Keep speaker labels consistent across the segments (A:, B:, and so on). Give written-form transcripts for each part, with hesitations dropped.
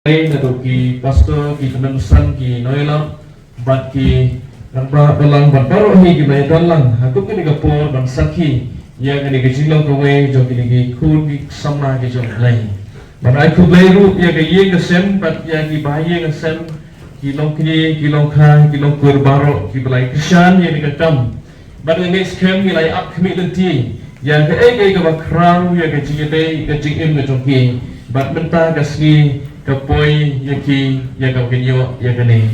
A: na do ki pastor ki penerusan ki noela bat ki namba balang bat baro hi ki bay dalang aku ki gapor ban sakhi ya ni ki jilo ko we jo ki khun ki samna ki jo lay ban ai khu lay ru ya ki ye ka sem bat ya ki ba ye ka sem ki long kha ki long kur baro ki balai krishan ye ni ka tam ban ni skem ki lay up kmi lenti ya ka ai ka ba kram ya ka ji dei ka ji im ka jo ki bat menta ka ski kapoi yaki yakau kenyo yakane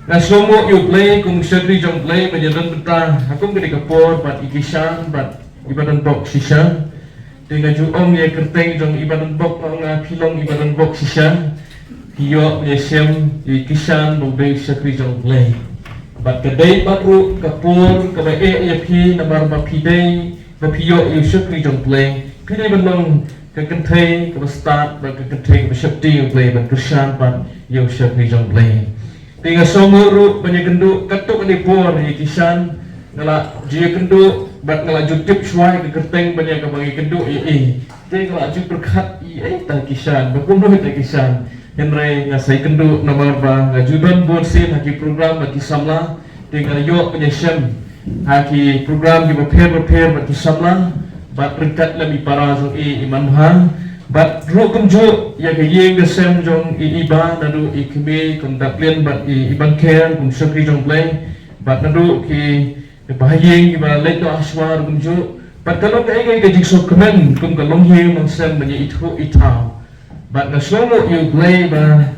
A: na somo yu play kung shagri jong play menyedan beta akum kini kapor bat ikishan bat ibadan bok shisha dengan ju om ya kerteng jong ibadan bok nga pilong ibadan bok shisha kiyo yesem ikishan bobe shagri jong play bat kedai baru kapor kabae yapi namar mapidei mapiyo yu shagri jong play pidei benong ke kentai ke start ke kentai ke shakti play ban krishan ban yo shakti jong play tinga somuru banyak kendu katuk ni por ni kisan ngala jia kendu bat ngala jutip swai ke kerteng banyak ke bagi kendu tinga ngala jup berkat ta kisan bakuno ta kisan henry ngasai kendu nomor ba ngajudan bonsin haki program bagi samla tinga yo penyesem haki program di prepare bagi samla bat ringkat lebih para jong iman ha bat ru kumjo ya ke yeng ke sem jong iba nadu ikme kum daplien bat iban care kum shakri jong play bat nadu ki bahayeng iba leto aswar kumjo bat kalau ke ke jikso kemen kum kalong hi mang sem menye itu itau bat na slomo you play ba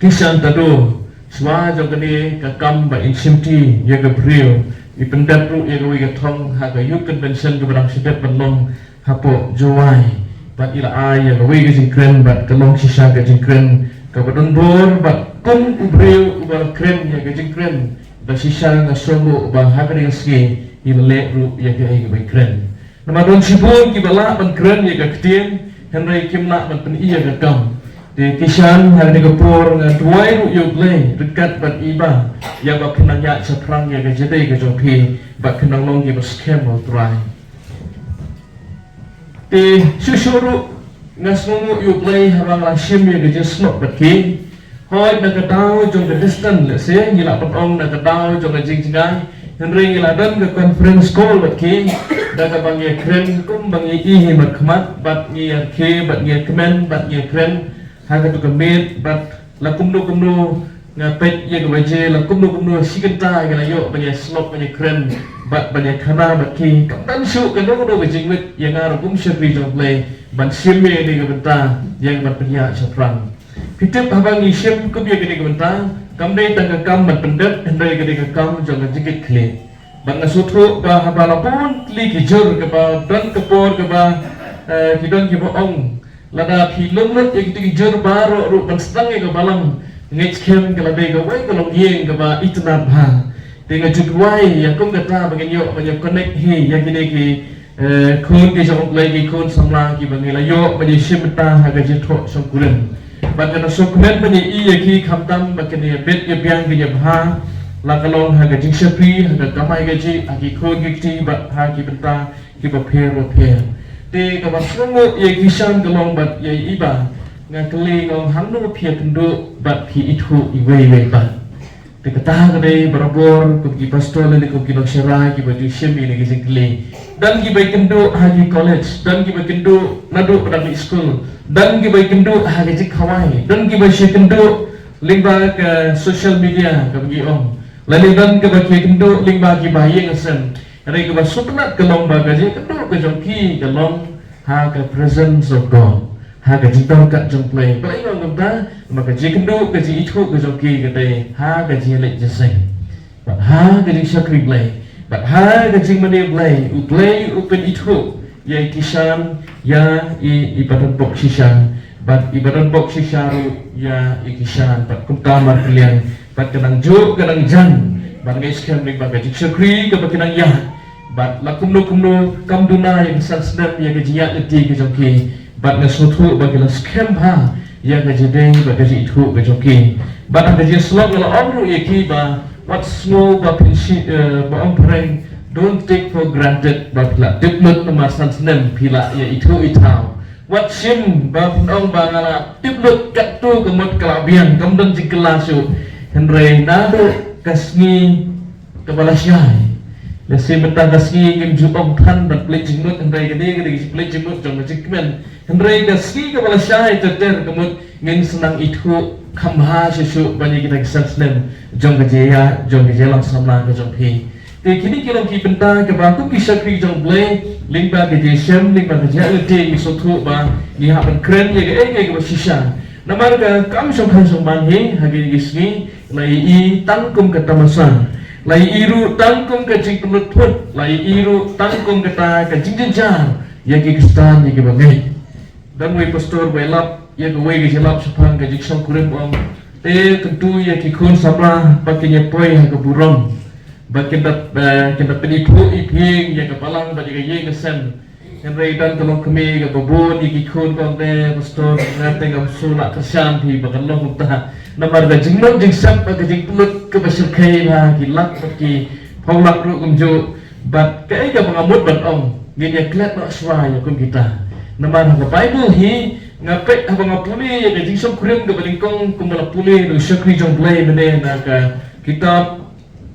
A: kisan tado swa jong kene kakam ba insimti ya ke brio ipendap ru ya gawi gatong ha ga yuk convention ke barang sedap benong hapo jowai bat ila ai ya gawi ke jingkren bat kalong sisa ke jingkren ka badon bor bat kum ubreu ubar kren ya ke jingkren ba sisa na somo ba ha ga ski ile ru ya ke ai gawi kren nama don sibun ki bala ban kren ya ke ktien henry kimna ban pen iya ga kam di kisan hari ni kapur dengan tuai ru yuk lay dekat bat iba ya ba penanya seprang ya ke jadi ke jopi bat kenang long ki baskem mau try di susuru ngasmu yuk lay harang lasim ya ke jesnok bat ki hoi nak ketau jong ke distant le se ngila potong nak ketau jong ke jingjingai henry ngila dan ke conference call bat ki dah ke bangi kren kum bangi ihi bat kemat bat ngi ke bat ngi kemen bat ngi kren haga tu kemit bat lakum do ngapet ye gaje lakum do sikenta gala yo banyak slop banyak keren bat banyak khana bat ki kamdan su kan do bajing wit yang ngar kum shapri jong play ban simme ni gabenta yang bat penya chaprang pitep habang ni sim kum ye gani gabenta kamdai tang kam bat pendet hendai gani kam jong jikit khle ban nasutru ba habala pun li ki jor ke ba dan kepor ke ba kidon ki ba ong lada pilom lut yang tinggi baro ru ban stang ke balang ngech kem ke labe ke wai kolong yeng ke ba itna ba dengan jutwai yang kum kata bagian yo banyak connect he yang kini ki kun ke jong lagi kun samla ki bangila yo banyak simta haga jitho songkulen bagan sokmen banyak iya ki khamtam bagian bet ye biang ke ba la kalong haga jingsapri haga kamai gaji aki kun ki ba ha ki benta ki ba pher di kabar sungu ye kisan gelong bat ye iba ngakeli ngong hangno pia kendo bat pi itu iwe bat di kata kadai barabor kum ki pastor le kum ki nok serai ki baju shemi ne kising keli dan ki bai kendo haji college dan ki bai kendo nadu pada school dan ki bai kendo haji jik hawai dan ki bai kendo lingba ke social media ke bagi om lalu dan ki bai kendo lingba ki bayi ngasen hari ke basutna kelong bagaje kendo ke jongki kelong ha ke presence of God ha ke jitau kat jong play pai ngom ta maka ji kendo ke ji itu ke jongki ke te ha ke ji lek jeseng but ha ke ji sakri play but ha ke ji mane play open itu ya kisan ya ibadat bok sisa but ibadat bok sisa ya ikisan but kumtamar kalian but kenang jo kenang jan but guys kan ring baka ji sakri ke kenang ya bat lakum no kamduna yang sansdam yang gajiak leti ke joki bat ngasuthu bagi la scam ha yang gajideng bagi itu ke joki bat gaji slog la omru yaki ba what small ba pinsi ba ompreng don't take for granted bat la diplomat nama sansdam pila ya itu itau wat sim ba ong ba ngala tiplut kat tu kemut kelabian kemudian jikelasu henry nado kasni kepala syai lesi betah kasni ngim jupong tan dan pelit jimut henry gede pelit jimut jong jikmen henry kasni kepala syai teter kemut ngin senang itu kamha susu banyak kita kesan jong kejaya langsung lah ke jong pi kini kita kita kebantu kisah kri jong blay lingba ke jesem lingba ke jaya te misotu ba ni hapan keren ya ke sisa namar ka kam songkan songman he hagi gisni lai I tangkum ke tamasan lai iru tangkum ke jing penutut lai iru tangkum ke ta ke jing jenjar ya ke kistan ya ke bangai dan we pastor we lap ya ke we ke lap sepang ke jing song kurim om tentu ya ke kun sabra pakinya poi ke burong bakin kita penipu iping yang kepalang bagi gaya kesen yang reidan kalau kami ke babon ikikun konte pastor ngate ngam sulak kesan di bakan loh muntah namar ga jingnok jingsap bagi jingpulut ke basir kai ha gilak bagi paulak ru kumjo bat kai ga mengamut bat om gini klet nak suai ya kun kita namar ha bible hi ngapek ha ngapuli ya jingsap kurim ke balingkong kumala puli lu syakri jong play mene na ka kitab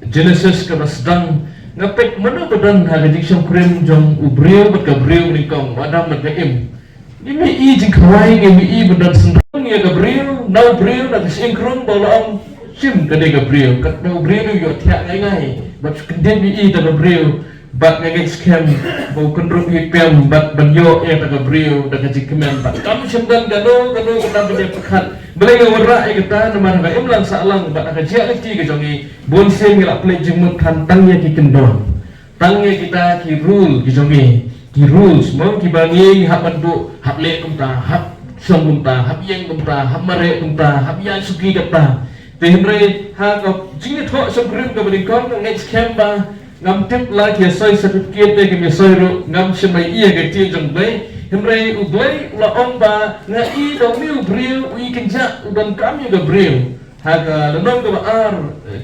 A: Genesis kena sedang ngapek mana badan hagajik syam krim jong ubriu bat gabriu nikong wadam mat gaim ini I jing kawai ngi I badan sendang ya gabriu nau briu na singkrong bolong sim kade gabriu kat nau briu yo tiak ngai bat kendem I da gabriu bat ngai scam bau kendruk hipem bat banyo ya da gabriu da gajik kemen bat kam semdan gano kita bede pekat belai ngawara kita namar ga imlang salang bat aga jia leki ke jongi bonse ngila play jemut kan tangnya ki kendon tangnya kita ki rule ki jongi ki rules mau ki bangi hak bantu hak le kumta hak song kumta hak yang kumta hak mare kumta hak yang suki kata tehre ha ko jingi tho song krim ka bali kon next camp ba ngam tip la ki soi certificate ke mi soi ru ngam shmai iya ke ti jong bai hemrei ublai la omba nga I dong miu briu ui kenja udon kami ga briu haga lenong ga ar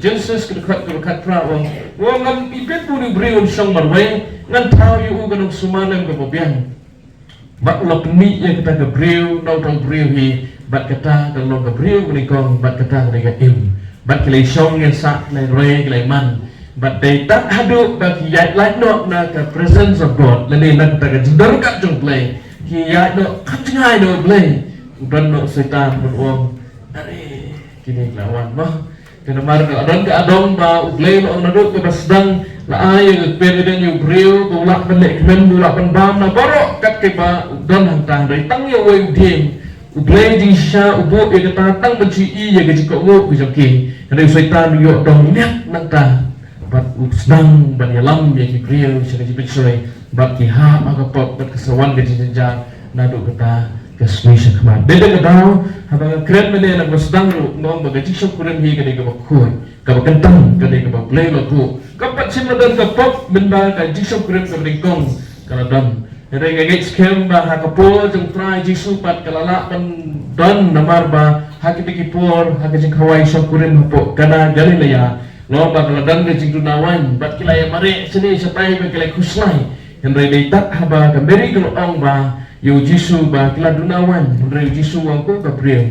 A: Genesis ke dekat pra wong ngam ipet puni briu song marwai ngan tau yu ga nong sumanam ga bobian bak la peni ya kita ga briu nau tong briu hi bat kata ga long ga briu ni kong bat kata ga im bat kelai song ngan sak lai re kelai man but they tak hadu bagi yat like no na ka presence of God lani nak ta ka jindar ka jong play ki yat no kacngai no play udan no setan mun ari kini lawan mah kena mar ka adong ba ublay no na do ka basdang la ay ka pereden yu brio bulak balik men bulak bam na baro kat ke ba udan hantang dai tang yo we udem ublay jing sha ubo e ka tang benci I ya ga jiko wo ku jaki kana setan yo dong net nang ta bat sedang banyalam ya ki brio sini jipitsoi bat ki ha maka pot bat kesawan ke jenjang nadu kata kesmisha kemar beda kedau habang keren mele nak sedang ru ngom baga jisok kuren hi kade ka bakoi ka bakentang kade ka baklay lagu kapat simadan ka pop benda ka jisok kuren ka bringkong kala dam ere ngait skem ba hakapo jeng try jisu pat kalala pan dan namar ba hakiki por hakijing hawai sok kuren hapo kana galilea lo bakal dan ke jing dunawan bat kilai mare sini sapai be kilai khusnai henry dei tak haba ka meri kelo ong ba yu jisu ba kila dunawan henry jisu wang ko ka brio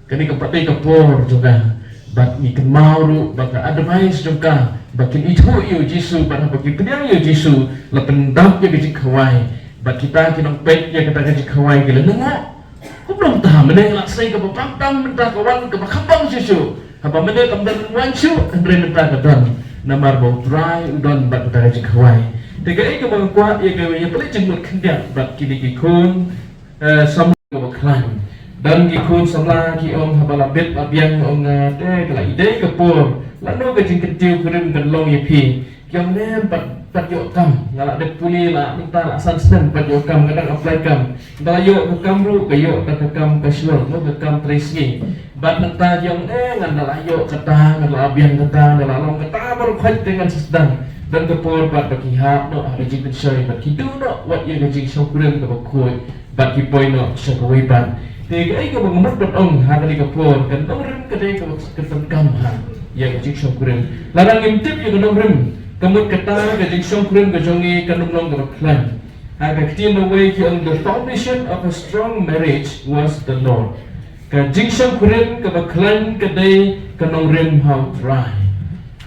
A: kani ka patai ka por juga bat ni kemauru baka advice juga bakin itu yu jisu bat bagi pediang yu jisu la pendap ya ke kawai bat kita kinong pet ya kata ke kawai gila nengok ku belum tahu meneng laksai ka papam mentah kawan ka bakapang jisu apa mana kamdan wancu andre neta kadan namar bau try udon bat utara jikawai tega ai ka bang kwa ya ga ya pele jengmut kendak bat kini kikun sam ko klan dan kikun samla ki om habala bet abiang om te kala ide ka por lano ka jing ketiu kurim kan long ya pi yang ne pat yo kam ngala de puli la minta la san sen pat yo kam kadang apply kam da yo ka kam ru ka yo ka kam casual no ka kam tracy bat nanta yang ngan la yo kata ngan la abian kata la long kata baru khaj dengan sedang dan ke por bat bagi ha no ada jing shoy bat kitu no what ye jing show kurim ka bakoi bat ki poi no show ko bat te ka ai ka bangmut bat ong ha ka ka por kan ong rim ka dei ka kam ha ye jing show kurim larang imtip ye ka rim kamut kata ka jing show kurim ka jongi kanum long ka klan Haka kiti na way ki ang the foundation of a strong marriage was the Lord. Ka jingsam kurin ka baklan ka day ka nong rim how try.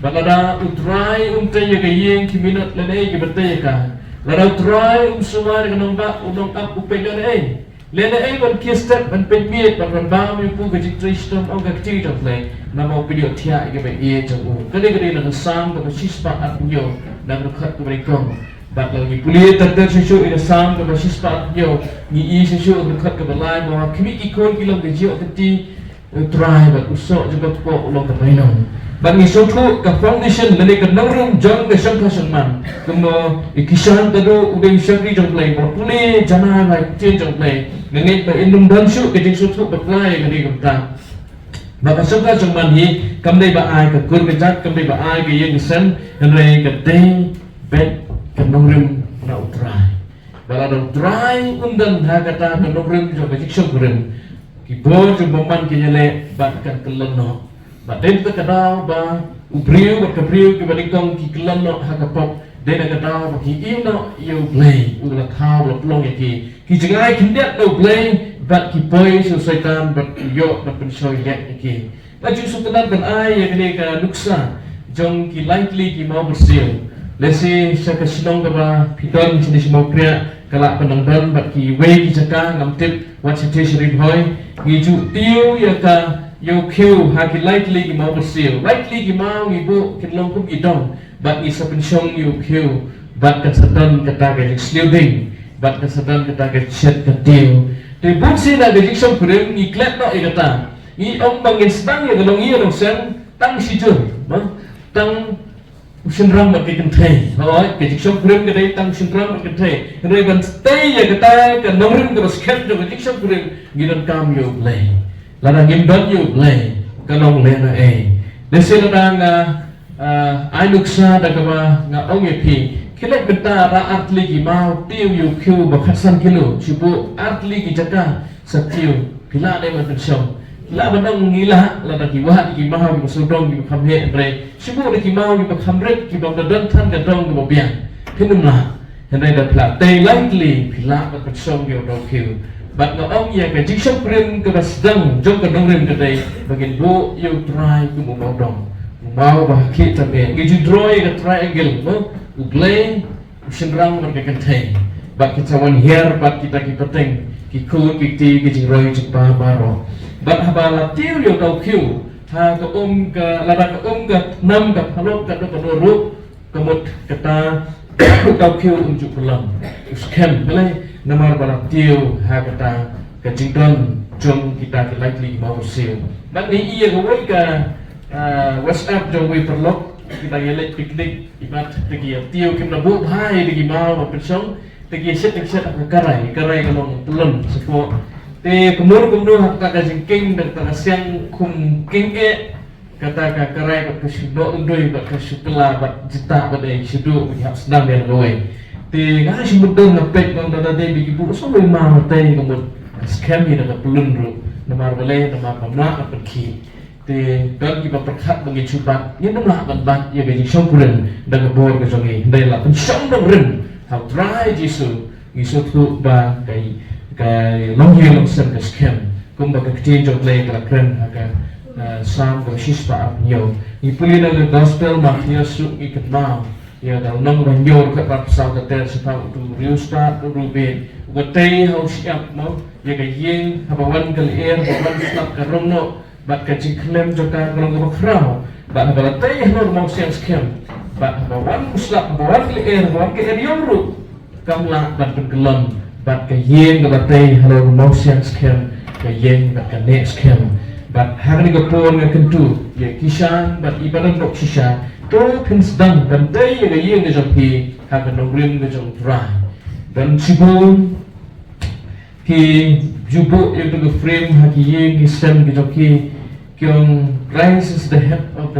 A: Balada utry tay ka yeng ki minat lanay ki batay ka. Lada utry sumar ka nong ba unong up upega na ay. Lena ay wan ki step man pegmiet man ba mo pu ka jitristom ang ka kiti jong play na mo video tia ka ba iye jong u. Kali na sam ka shispa at nyo na khat ko kong. But lagi puli terdar sesu ina sam ke basis pat yo ni I sesu dekat ke balai bahwa kami ikon kilang gejio keti try but usok juga pok ulang termainong. But ni sotu ke foundation lele ke nangrum jang ke sangka sangman kemo ikisan tado udah syakri jang play bahwa puli jana lai jen jang play nengit ba indum dansu ke jing sotu berplay ke di kemta. Bapa sangka sangman hi kamdai ba ai ke kur ke jat kamdai ba ai ke yang sen henry ke day bet kanong rim na utray. Bala na utray undan hagata kanong rim jo kajik syukurim. Kibo jo baman kinyale bat kan keleno. Bat den ta kadaw ba ubriu bat kabriu kibalikong kikeleno hagapop den na kadaw ba ki ino yo play ula kaw la plong ki jingai kindet no play bat ki boy so saitan bat yo bat pensoi lek ki. Laju sukanan kan ai yang ni ka nuksa jong ki lightly ki mau bersil. Lesi sa kasilong ka ba piton sini si Mokria kalak penangdan bat ki way ki jaka ngamtip wat si Tishri Bhoy ngiju tiu ya ka yo kiu ha ki lightly ki mau bersil lightly ki mau ibu kitlong kum idong bat ni sa pensyong yo kiu bat kasadan kata ka sliding bat kasadan kata ka chat ka tiu te bunsi na gajik som kurim ni klet no ikata ni ong bangin stang ya galong iya no sen tang si jur tang Sinram bat kikan thay, alright? Kajik syok kurim kadai tang sinram bat kikan thay. Kadai ban stay ya kata kan nongrim ka basket jo kajik syok kurim gidan kam yo play. Lada gimdot yo play. Kanong lena ay. Desi lada nga ay nuksa da kaba nga ong epi. Kilek beta ra artli ki mau tiu yo kiu bakatsan kilo. Sipu artli ki jaka sa tiu. Kila na yung atensyon. La bandang ngila la ki wahat ki mahau ki sudong ki khamhe andre sibu ki mau ki khamret ki dong dan than ka dong ki bian pinum la andre da pla tay lightly pila ka song yo do kiu but no ong ya ka jiksham prim ka basdang jong ka dong rim ka dai bagin bo yo try ku mo dong mau ba ki ta be ki draw ka triangle no uglay sinrang ka kan thai but kita wan here but kita ki pateng ki ku ki ti ki jingroi jpa baro bat habala tiu yo kau kiu ha ka lada ka nam ka halok ka do ru kamut kata kau kiu unjuk pelang uskem belai namar bala tiu ha kata ka jingdon jong kita ke likely mau sil bat ni iya ka wai ka WhatsApp jong we perlok kita yelet piknik ibat tegi tiu kim na bu hai tegi mau pensong tegi set karai kalong pelon sepo te kemur hak ka jingking dan ka siang kum king kata ka karai ka sudo undoi ba ka sukla ba jita ba dai sudo bi hak sedang dia goe te ga si mudong na pek bang dada dai bi bu so mai ma tai kemur scam ni da pelun ru na mar bale na ma pamna ka perki te dan ki ba perkhat bagi cubat ni na ban ban ya ga jing kuren da ga bor ka songi dai la pen song dong ren how try jisu ngisu tu ba kai long year long sen ka scam kum ba ka kti jong play ka kren ka sam ka shispa ap nyo ni puli na gospel ma ya su ikat ma ya da nong ban yo ka pa sa ka ter sa tu real start tu rubin wa tay how siap mo ya ka yin ha ba wan kal air ba wan slap ka romno bat ka chiklem jo ka ngong ba krao ba ba tay no mo siap scam ba wan slap ba wan kal air ba wan ka air yomru kam la bat kelon bat ka yen ka batay halo motion scam ka yen bat ka next scam bat hagni ka pon nga kentu ya kisan bat ibadan dok sisa to pins dang dan day ya yen ga jampi ha ka nongrim ga jong dry dan sibon ki jubo ya to frame ha ki yen ki stem ki joki kyong Christ is the head of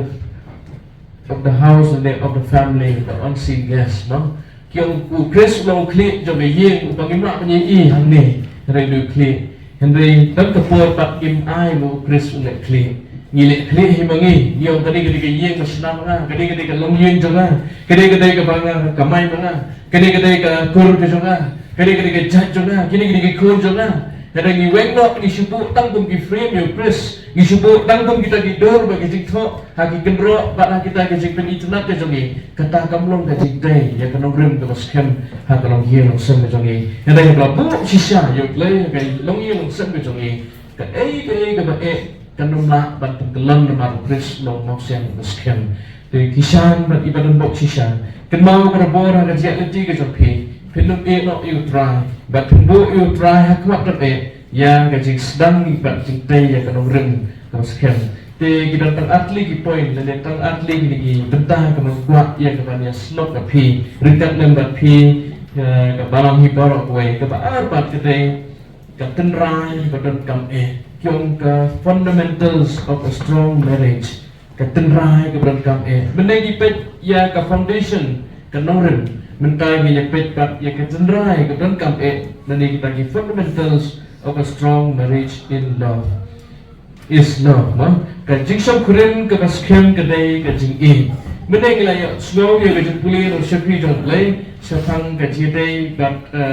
A: the house and of the family the unseen guest no kyong ku Chris long klik jo be yin bangim na penyi I hang ni rai du klik henry tak kapor pat im ai mo Chris le klik ni le klik hi mangi yo tadi ke yin ka senam nga kadi ka long yin jo nga kadi ka banga kamai banga kadi ka kur jo nga kini ke jat jona, kini ke kun jona. Kadang ni wengok ni syubuk tanggung ki frame yo press, ni syubuk tanggung kita ki dor bagi jikto, haki kendro pada kita ke jik pen internet ke jongi, kata kamlong ke jik day, ya kanong rim ke baskem, ha kanong hiyo long sem ke jongi. Kadang yang belabu sisa yo play ke long hiyo long sem ke jongi, ke ba kanong na bantung kelam nama press long mau sem baskem. Jadi kisan ber ibadan bok sisa, kenmau berbor ha ke jik leti ke jongi. Film no you try, but pembu you try hakwat terpe, yang kajik sedang ibat cintai yang kanong rim kanong sekian. Te kita tang atli ki point, dan tang atli ki bentah kanong kuat yang kebanyakan slot kapi, rikat lembat pi, kebalang hibarok way, kebaar pat kita ketenrai badan kam kiong ke fundamentals of a strong marriage, ketenrai kebadan kam menegi pet ya ke foundation kanong rim. Mentagi yang petpat yang kecenderai kebetulan kam nanti kita give fundamentals of a strong marriage in love is love kajing syam kuren ke baskem kedai kajing meneng layak slow ya kajing pulih syakri jom lay syapang kajidai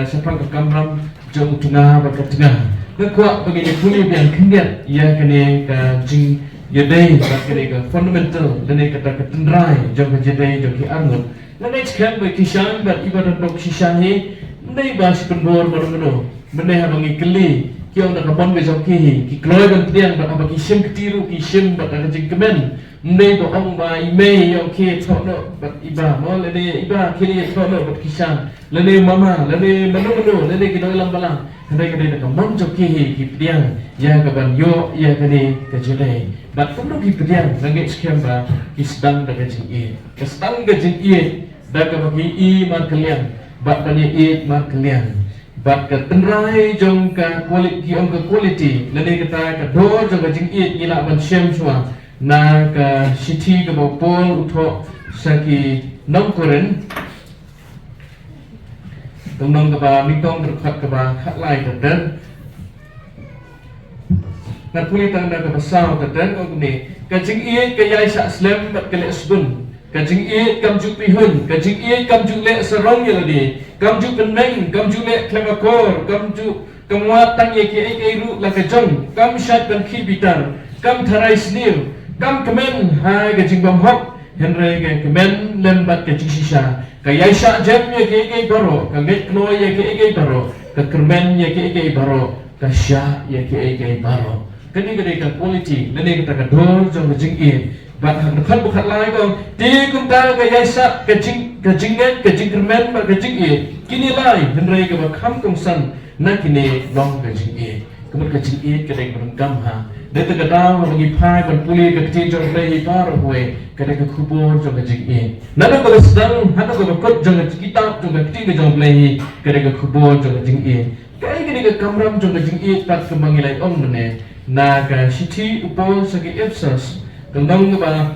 A: syapang ke kamram jom tengah bakat tengah kekuat bagi pulih yang kendiat ya kene kajing yadai bakat ke fundamental nanti kata kecenderai jom kajidai jom ki angut. Next kan bagi kisah ber ibadat bok sisahnya, mendai bahas penbor baru mendai habangi keli, kiong nak kapon besok ki kloy kan tiang ber abang kisim ketiru kisim ber ada jengkemen, mendai bohong ba email yang ki thokno ber iba, mau lene iba kiri thokno ber kisah, lene mama, lene menu, lene kita ulang balang, mendai kita nak kapon joki ki tiang, ya kapan yo ya kene kejulai, ber perlu ki tiang, langit sekian ba kisdang dah kejing kesdang kejing dah bagi mar kalian, bat bani mar kalian, bat ke tenrai jong ke quality, lene kita ke do jong ke jing gila ban shem semua, na ke city ke bopol utok saki nom koren, tungnom ke ba mitong berkat ke ba hak lai teten, nak kulitan dah ke besar teten kau ni, ke jing ke yai sak slam bat ke lesbun. Kajing kam juk pihun, kajing kam juk le serong ya lagi, kam juk penmeng, kam juk le klemakor, kam juk kemuatan ye ki ru la kajong, kam syat ban ki bitar, kam tharai snil, kam kemen hai kajing bam hok, henre ke kemen lembat kajing sisa, kayai syak jam ye ki baro, kaget knoy ye ki baro, ka kermen ye ki baro, ka syak ye ki baro. Kani kadai ka quality, nene kita ka dor jong kajing bat bukan bukan lain kau di kumtar ke yasa kecing kermen mak kecing kini lain henry ke bakam kongsan nak kini long kecing kemudian kecing kedai berengkam ha dia terkadang bagi pai berpulih ke kecing jom lagi par huwe kedai ke kubur jom kecing nada kalau sedang hada ke bakut jom kitab jom kecing ke jom lagi kedai ke kubur jom kecing kai kedai ke kamram jom kecing tak kemangilai om mana na ke siti upol segi Epsos tentang apa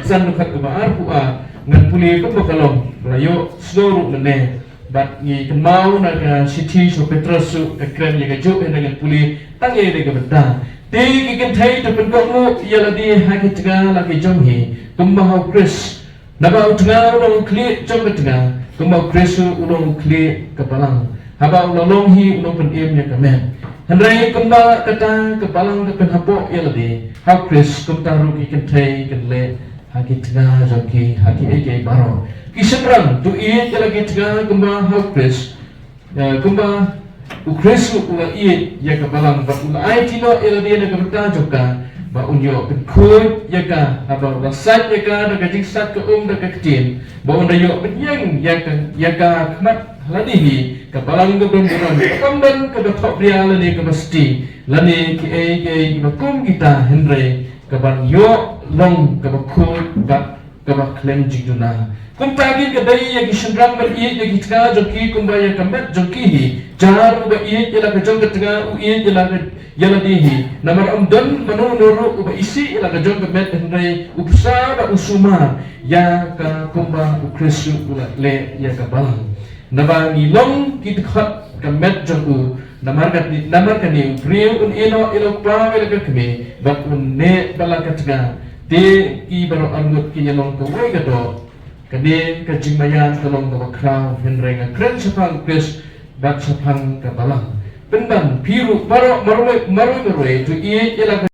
A: san dekat apa arpua ngan puli ko bakalong layo slow mene bat ni kemau na city so petrosu kren ye gajo dengan puli tangi de gebenta ti kiken thai to pen ko ya ladi ha ke tga la ke jong hi kumbah kris naba utga ulong kli jong tga kumbah kris ulong kli kepalang haba ulong hi ulong pen em ya kamen Henry kumbah kata kepalang ke penhapo ya ladi how Chris kumtaru ki kentai kenle haki tengah joki haki ege baro kisemrang tu iye lagi tengah kumbah how Chris kumbah u Chris ula iye ya kepalang ba ula ai tino ya ladi na kemta joka ba unyo penkut ya ka aba rasat ya ka da gajik sat ke da kecil ba unyo penyang ya ka kmat lani hi kepalang ke benduran kamdan ke top dia lani ke mesti lani ke bakum kita Henry kaban yo long kabakut bak kabak klem jiduna kum tagi ke dai ya kisendram ber iye ya kitga joki kum ba ya kamet joki hi jar ba iye ya la kajong ketga u iye ya la dihi namar amdan manu nuru ba isi la kajong kamet Henry upsa ba usuma ya ka kum ba u kristu le ya kabal naba ngilong kitkat kamet joku namar kani priu un elo pa wele kami bak un ne bala katga te ki baro angut ki yalong ko wai gato kani ka jingmayan kalong ko kraw henrenga kren sapang kris bat sapang katalang penban piru maroi tu ie